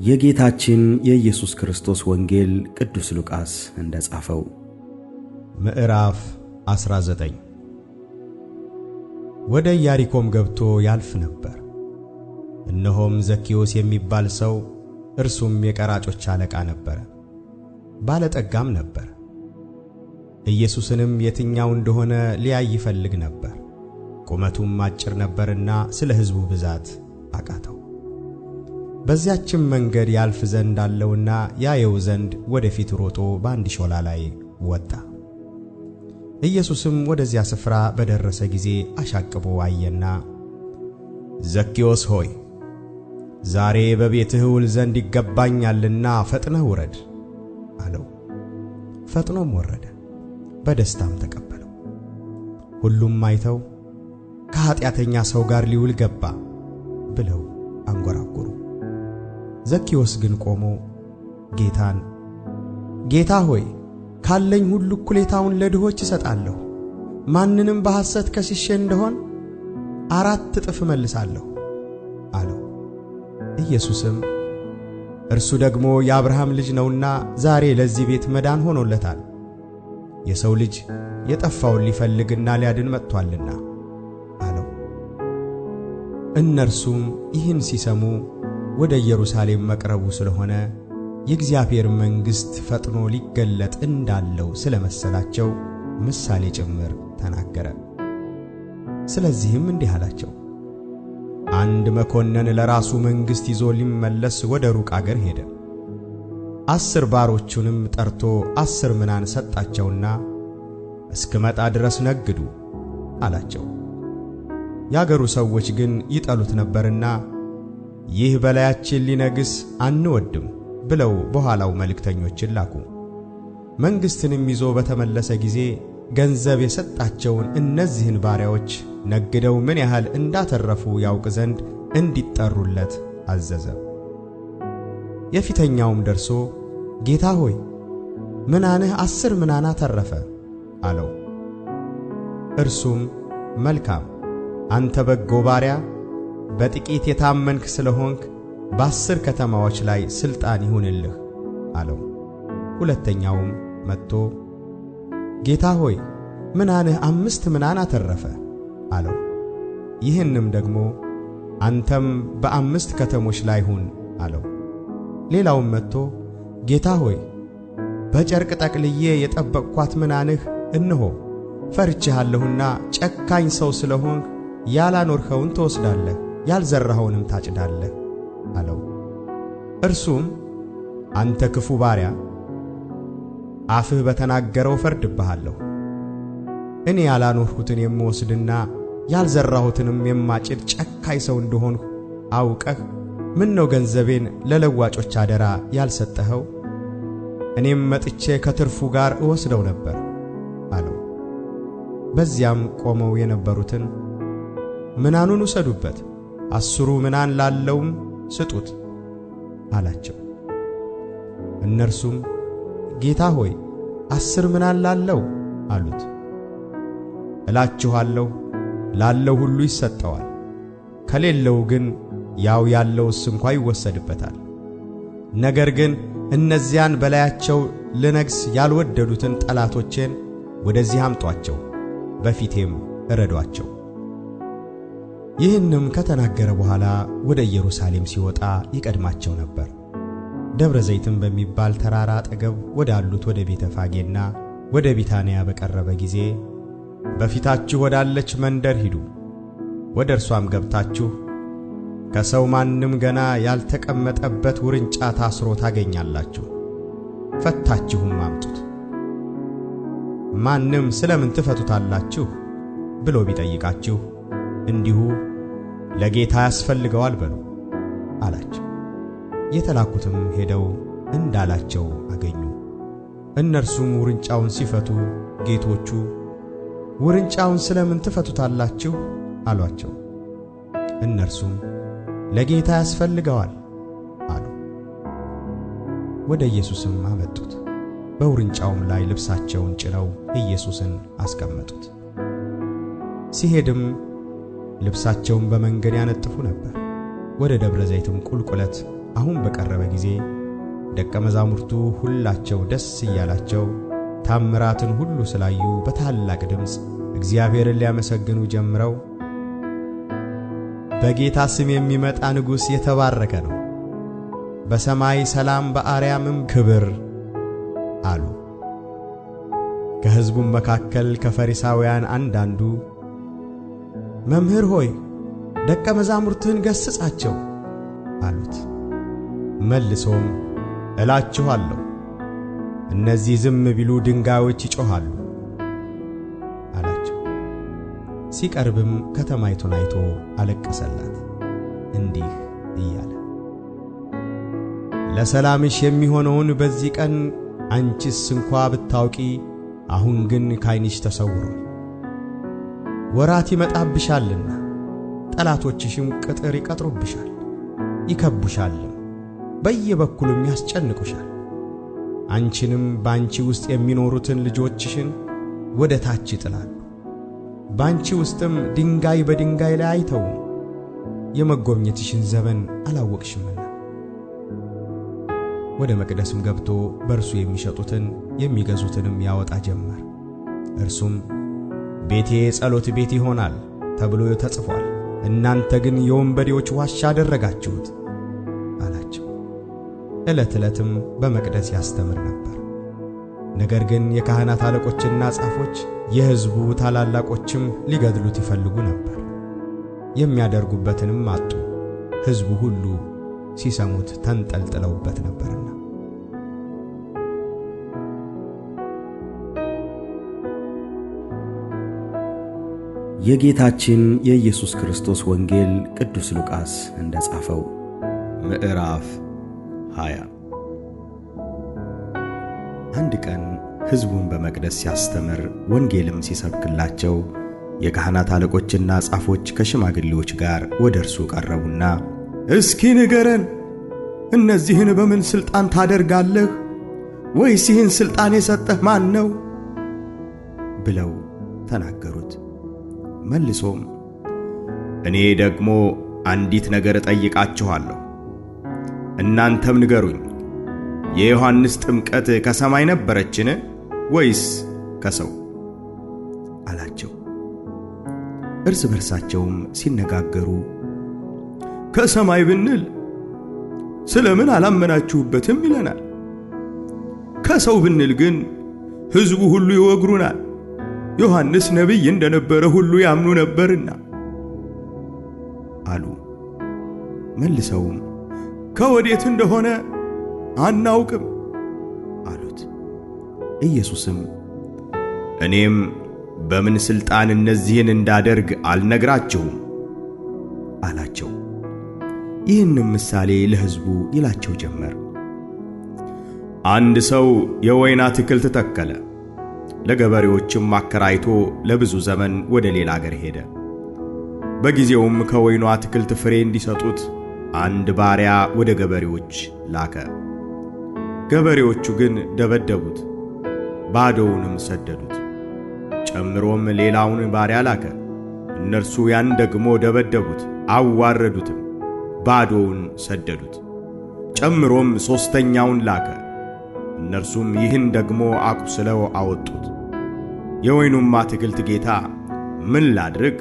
የጌታችን የኢየሱስ ክርስቶስ ወንጌል ቅዱስ ሉቃስ እንደጻፈው። ምዕራፍ 19 ወደ ኢያሪኮም ገብቶ ያልፍ ነበር። እነሆም ዘኬዎስ የሚባል ሰው፣ እርሱም የቀራጮች አለቃ ነበር፣ ባለጠጋም ነበር። ኢየሱስንም የትኛው እንደሆነ ሊያይ ይፈልግ ነበር። ቁመቱም አጭር ነበርና ስለ ሕዝቡ ብዛት አቃተው። በዚያችም መንገድ ያልፍ ዘንድ አለውና ያየው ዘንድ ወደፊት ሮጦ በአንድ ሾላ ላይ ወጣ። ኢየሱስም ወደዚያ ስፍራ በደረሰ ጊዜ አሻቅቦ አየና፣ ዘኬዎስ ሆይ ዛሬ በቤትህ ውል ዘንድ ይገባኛልና ፈጥነህ ውረድ አለው። ፈጥኖም ወረደ፣ በደስታም ተቀበለው። ሁሉም አይተው ከኃጢአተኛ ሰው ጋር ሊውል ገባ ብለው አንጎራጎሩ። ዘኬዎስ ግን ቆሞ ጌታን፣ ጌታ ሆይ ካለኝ ሁሉ እኩሌታውን ለድሆች እሰጣለሁ፣ ማንንም በሐሰት ከስሼ እንደሆን 4 እጥፍ እመልሳለሁ አለው። ኢየሱስም እርሱ ደግሞ የአብርሃም ልጅ ነውና ዛሬ ለዚህ ቤት መዳን ሆኖለታል፣ የሰው ልጅ የጠፋውን ሊፈልግና ሊያድን መጥቶአልና አለው። እነርሱም ይህን ሲሰሙ ወደ ኢየሩሳሌም መቅረቡ ስለሆነ የእግዚአብሔር መንግሥት ፈጥኖ ሊገለጥ እንዳለው ስለመሰላቸው ምሳሌ ጭምር ተናገረ። ስለዚህም እንዲህ አላቸው፣ አንድ መኮንን ለራሱ መንግሥት ይዞ ሊመለስ ወደ ሩቅ አገር ሄደ። 10 ባሮቹንም ጠርቶ 10 ምናን ሰጣቸውና እስክመጣ ድረስ ነግዱ አላቸው። ያገሩ ሰዎች ግን ይጠሉት ነበርና ይህ በላያችን ሊነግስ አንወድም ብለው በኋላው መልእክተኞችን ላኩ። መንግሥትንም ይዞ በተመለሰ ጊዜ ገንዘብ የሰጣቸውን እነዚህን ባሪያዎች ነግደው ምን ያህል እንዳተረፉ ያውቅ ዘንድ እንዲጠሩለት አዘዘ። የፊተኛውም ደርሶ ጌታ ሆይ ምናንህ 10 ምናን አተረፈ አለው። እርሱም መልካም አንተ በጎ ባሪያ፣ በጥቂት የታመንክ ስለሆንክ በ10 ከተማዎች ላይ ሥልጣን ይሁንልህ አለው። ሁለተኛውም መጥቶ ጌታ ሆይ ምናንህ 5 ምናን አተረፈ አለው። ይህንም ደግሞ አንተም በ5 ከተሞች ላይ ሁን አለው። ሌላውም መጥቶ ጌታ ሆይ በጨርቅ ጠቅልዬ የጠበቅኳት ምናንህ እነሆ ፈርቼሃለሁና ጨካኝ ሰው ስለሆንክ ያላኖርኸውን ትወስዳለህ፣ ያልዘራኸውንም ታጭዳለህ አለው። እርሱም አንተ ክፉ ባሪያ፣ አፍህ በተናገረው ፈርድብሃለሁ። እኔ ያላኖርሁትን የምወስድና ያልዘራሁትንም የማጭድ ጨካኝ ሰው እንደሆንሁ አውቀህ ምነው ገንዘቤን ለለዋጮች አደራ ያልሰጠኸው? እኔም መጥቼ ከትርፉ ጋር እወስደው ነበር አለው። በዚያም ቆመው የነበሩትን ምናኑን ውሰዱበት፣ 10 ምናን ላለውም ስጡት አላቸው። እነርሱም ጌታ ሆይ 10 ምናን ላለው አሉት። እላችኋለሁ ላለው ሁሉ ይሰጠዋል፣ ከሌለው ግን ያው ያለውስ እንኳ ይወሰድበታል። ነገር ግን እነዚያን በላያቸው ልነግስ ያልወደዱትን ጠላቶቼን ወደዚህ አምጧቸው፣ በፊቴም እረዷቸው። ይህንም ከተናገረ በኋላ ወደ ኢየሩሳሌም ሲወጣ ይቀድማቸው ነበር። ደብረ ዘይትም በሚባል ተራራ አጠገብ ወዳሉት ወደ ቤተ ፋጌና ወደ ቢታንያ በቀረበ ጊዜ በፊታችሁ ወዳለች መንደር ሂዱ፣ ወደ እርሷም ገብታችሁ ከሰው ማንም ገና ያልተቀመጠበት ውርንጫ ታስሮ ታገኛላችሁ፣ ፈታችሁም አምጡት። ማንም ስለምን ትፈቱታላችሁ ብሎ ቢጠይቃችሁ እንዲሁ ለጌታ ያስፈልገዋል በሉ አላቸው። የተላኩትም ሄደው እንዳላቸው አገኙ። እነርሱም ውርንጫውን ሲፈቱ ጌቶቹ ውርንጫውን ስለምን ትፈቱታላችሁ አሏቸው። እነርሱም ለጌታ ያስፈልገዋል አሉ። ወደ ኢየሱስም አመጡት። በውርንጫውም ላይ ልብሳቸውን ጭነው ኢየሱስን አስቀመጡት። ሲሄድም ልብሳቸውን በመንገድ ያነጥፉ ነበር። ወደ ደብረ ዘይትም ቁልቁለት አሁን በቀረበ ጊዜ ደቀ መዛሙርቱ ሁላቸው ደስ እያላቸው ታምራትን ሁሉ ስላዩ በታላቅ ድምፅ እግዚአብሔርን ሊያመሰግኑ ጀምረው በጌታ ስም የሚመጣ ንጉሥ የተባረከ ነው፣ በሰማይ ሰላም በአርያምም ክብር አሉ። ከሕዝቡም መካከል ከፈሪሳውያን አንዳንዱ መምህር ሆይ ደቀ መዛሙርትህን ገሥጻቸው አሉት። መልሶም እላችኋለሁ እነዚህ ዝም ቢሉ ድንጋዮች ይጮኻሉ አላቸው። ሲቀርብም ከተማይቱን አይቶ አለቀሰላት እንዲህ እያለ ለሰላምሽ የሚሆነውን በዚህ ቀን አንቺስ እንኳ ብታውቂ፣ አሁን ግን ከዓይንሽ ተሰውሯል። ወራት ይመጣብሻልና ጠላቶችሽም ቅጥር ይቀጥሩብሻል፣ ይከቡሻልም፣ በየበኩሉም ያስጨንቁሻል። አንቺንም በአንቺ ውስጥ የሚኖሩትን ልጆችሽን ወደ ታች ይጥላሉ። በአንቺ ውስጥም ድንጋይ በድንጋይ ላይ አይተውም፣ የመጎብኘትሽን ዘመን አላወቅሽምና። ወደ መቅደስም ገብቶ በእርሱ የሚሸጡትን የሚገዙትንም ያወጣ ጀመር። እርሱም ቤቴ የጸሎት ቤት ይሆናል ተብሎ ተጽፏል፣ እናንተ ግን የወንበዴዎች ዋሻ አደረጋችሁት አላቸው። ዕለት ዕለትም በመቅደስ ያስተምር ነበር። ነገር ግን የካህናት አለቆችና ጻፎች የሕዝቡ ታላላቆችም ሊገድሉት ይፈልጉ ነበር፣ የሚያደርጉበትንም አጡ፣ ሕዝቡ ሁሉ ሲሰሙት ተንጠልጥለውበት ነበርና። የጌታችን የኢየሱስ ክርስቶስ ወንጌል ቅዱስ ሉቃስ እንደጻፈው ምዕራፍ 20 አንድ ቀን ሕዝቡን በመቅደስ ሲያስተምር ወንጌልም ሲሰብክላቸው የካህናት አለቆችና ጻፎች ከሽማግሌዎች ጋር ወደ እርሱ ቀረቡና እስኪ ንገረን፣ እነዚህን በምን ሥልጣን ታደርጋለህ? ወይስ ይህን ሥልጣን የሰጠህ ማን ነው? ብለው ተናገሩት። መልሶም እኔ ደግሞ አንዲት ነገር እጠይቃችኋለሁ፣ እናንተም ንገሩኝ። የዮሐንስ ጥምቀት ከሰማይ ነበረችን ወይስ ከሰው? አላቸው። እርስ በርሳቸውም ሲነጋገሩ ከሰማይ ብንል ስለምን አላመናችሁበትም ይለናል፣ ከሰው ብንል ግን ሕዝቡ ሁሉ ይወግሩናል፣ ዮሐንስ ነቢይ እንደነበረ ሁሉ ያምኑ ነበርና አሉ። መልሰውም ከወዴት እንደሆነ አናውቅም አሉት። ኢየሱስም እኔም በምን ሥልጣን እነዚህን እንዳደርግ አልነግራችሁም አላቸው። ይህንም ምሳሌ ለሕዝቡ ይላቸው ጀመር። አንድ ሰው የወይን አትክልት ተከለ፣ ለገበሬዎችም አከራይቶ ለብዙ ዘመን ወደ ሌላ አገር ሄደ። በጊዜውም ከወይኑ አትክልት ፍሬ እንዲሰጡት አንድ ባሪያ ወደ ገበሬዎች ላከ። ገበሬዎቹ ግን ደበደቡት፣ ባዶውንም ሰደዱት። ጨምሮም ሌላውን ባሪያ ላከ። እነርሱ ያን ደግሞ ደበደቡት፣ አዋረዱትም፣ ባዶውን ሰደዱት። ጨምሮም ሦስተኛውን ላከ። እነርሱም ይህን ደግሞ አቁስለው አወጡት። የወይኑም አትክልት ጌታ ምን ላድርግ?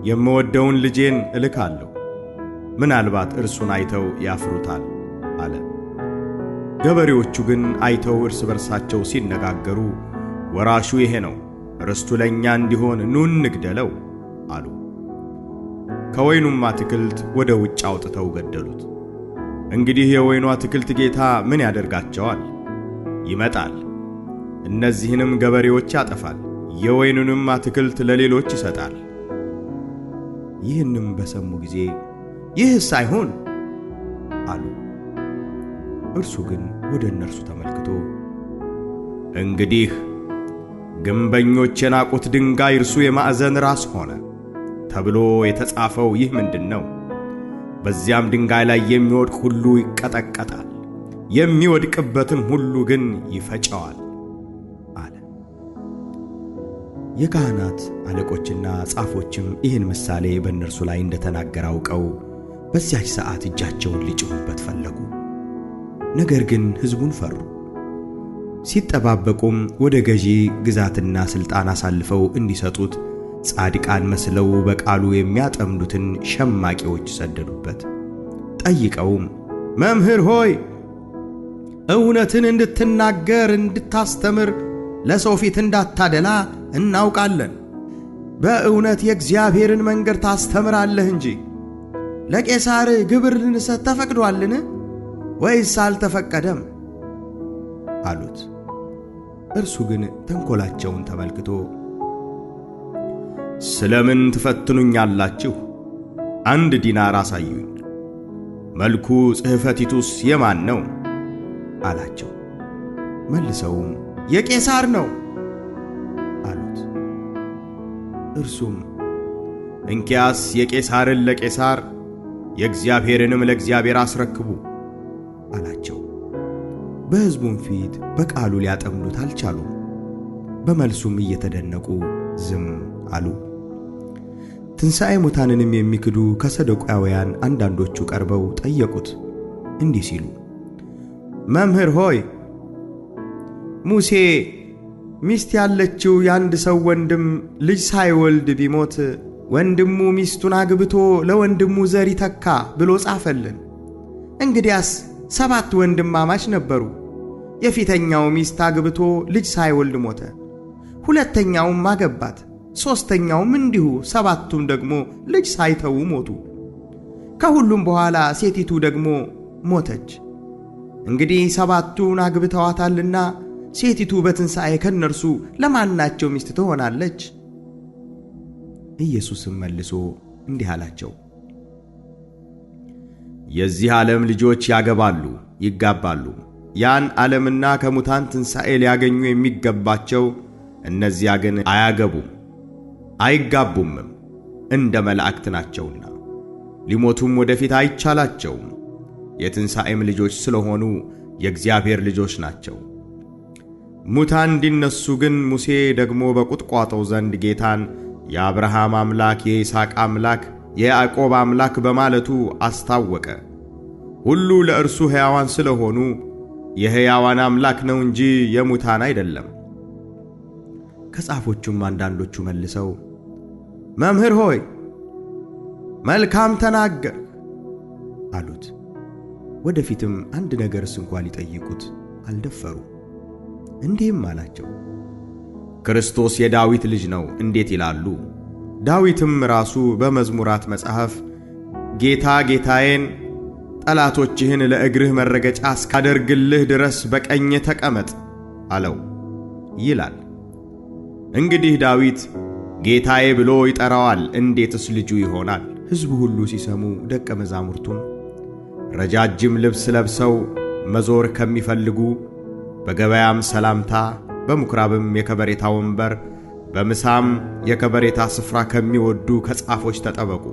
የምወደውን ልጄን እልካለሁ፣ ምናልባት እርሱን አይተው ያፍሩታል አለ። ገበሬዎቹ ግን አይተው እርስ በርሳቸው ሲነጋገሩ ወራሹ ይሄ ነው፣ ርስቱ ለእኛ እንዲሆን ኑ እንግደለው አሉ። ከወይኑም አትክልት ወደ ውጭ አውጥተው ገደሉት። እንግዲህ የወይኑ አትክልት ጌታ ምን ያደርጋቸዋል? ይመጣል፣ እነዚህንም ገበሬዎች ያጠፋል፣ የወይኑንም አትክልት ለሌሎች ይሰጣል። ይህንም በሰሙ ጊዜ ይህስ አይሆን አሉ። እርሱ ግን ወደ እነርሱ ተመልክቶ እንግዲህ ግንበኞች የናቁት ድንጋይ እርሱ የማዕዘን ራስ ሆነ ተብሎ የተጻፈው ይህ ምንድን ነው? በዚያም ድንጋይ ላይ የሚወድቅ ሁሉ ይቀጠቀጣል፣ የሚወድቅበትም ሁሉ ግን ይፈጨዋል አለ። የካህናት አለቆችና ጻፎችም ይህን ምሳሌ በእነርሱ ላይ እንደተናገረ አውቀው በዚያች ሰዓት እጃቸውን ሊጭኑበት ፈለጉ። ነገር ግን ሕዝቡን ፈሩ። ሲጠባበቁም ወደ ገዢ ግዛትና ሥልጣን አሳልፈው እንዲሰጡት ጻድቃን መስለው በቃሉ የሚያጠምዱትን ሸማቂዎች ሰደዱበት። ጠይቀውም መምህር ሆይ እውነትን እንድትናገር እንድታስተምር ለሰው ፊት እንዳታደላ እናውቃለን። በእውነት የእግዚአብሔርን መንገድ ታስተምራለህ እንጂ ለቄሳር ግብር ልንሰጥ ተፈቅዶአልን ወይስ አልተፈቀደም አሉት። እርሱ ግን ተንኰላቸውን ተመልክቶ ስለምን ትፈትኑኛላችሁ? 1 ዲናር አሳዩኝ፣ መልኩ ጽሕፈቲቱስ የማን ነው አላቸው። መልሰውም የቄሳር ነው አሉት። እርሱም እንኪያስ የቄሳርን ለቄሳር የእግዚአብሔርንም ለእግዚአብሔር አስረክቡ አላቸው። በሕዝቡም ፊት በቃሉ ሊያጠምዱት አልቻሉም። በመልሱም እየተደነቁ ዝም አሉ። ትንሣኤ ሙታንንም የሚክዱ ከሰዶቃውያን አንዳንዶቹ ቀርበው ጠየቁት እንዲህ ሲሉ መምህር ሆይ ሙሴ ሚስት ያለችው የአንድ ሰው ወንድም ልጅ ሳይወልድ ቢሞት ወንድሙ ሚስቱን አግብቶ ለወንድሙ ዘር ይተካ ብሎ ጻፈልን። እንግዲያስ 7 ወንድማማች ነበሩ። የፊተኛው ሚስት አግብቶ ልጅ ሳይወልድ ሞተ። ሁለተኛውም አገባት፣ ሦስተኛውም እንዲሁ፣ 7ቱም ደግሞ ልጅ ሳይተው ሞቱ። ከሁሉም በኋላ ሴቲቱ ደግሞ ሞተች። እንግዲህ 7ቱን አግብተዋታልና ሴቲቱ በትንሣኤ ከነርሱ ለማናቸው ሚስት ትሆናለች? ኢየሱስም መልሶ እንዲህ አላቸው፣ የዚህ ዓለም ልጆች ያገባሉ፣ ይጋባሉ። ያን ዓለምና ከሙታን ትንሣኤ ሊያገኙ የሚገባቸው እነዚያ ግን አያገቡም አይጋቡምም፣ እንደ መላእክት ናቸውና ሊሞቱም ወደፊት አይቻላቸውም። የትንሣኤም ልጆች ስለሆኑ የእግዚአብሔር ልጆች ናቸው። ሙታን እንዲነሱ ግን ሙሴ ደግሞ በቁጥቋጦው ዘንድ ጌታን የአብርሃም አምላክ የይስሐቅ አምላክ የያዕቆብ አምላክ በማለቱ አስታወቀ። ሁሉ ለእርሱ ሕያዋን ስለሆኑ የሕያዋን አምላክ ነው እንጂ የሙታን አይደለም። ከጻፎቹም አንዳንዶቹ መልሰው መምህር ሆይ መልካም ተናገር አሉት። ወደፊትም አንድ ነገርስ እንኳ ሊጠይቁት አልደፈሩ። እንዲህም አላቸው፣ ክርስቶስ የዳዊት ልጅ ነው እንዴት ይላሉ? ዳዊትም ራሱ በመዝሙራት መጽሐፍ ጌታ ጌታዬን ጠላቶችህን ለእግርህ መረገጫ እስካደርግልህ ድረስ በቀኜ ተቀመጥ አለው ይላል። እንግዲህ ዳዊት ጌታዬ ብሎ ይጠራዋል፣ እንዴትስ ልጁ ይሆናል? ሕዝቡ ሁሉ ሲሰሙ ደቀ መዛሙርቱን ረጃጅም ልብስ ለብሰው መዞር ከሚፈልጉ በገበያም ሰላምታ በምኵራብም የከበሬታ ወንበር በምሳም የከበሬታ ስፍራ ከሚወዱ ከጻፎች ተጠበቁ።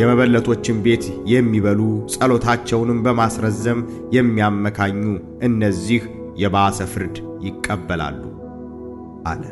የመበለቶችን ቤት የሚበሉ ጸሎታቸውንም በማስረዘም የሚያመካኙ እነዚህ የባሰ ፍርድ ይቀበላሉ አለ።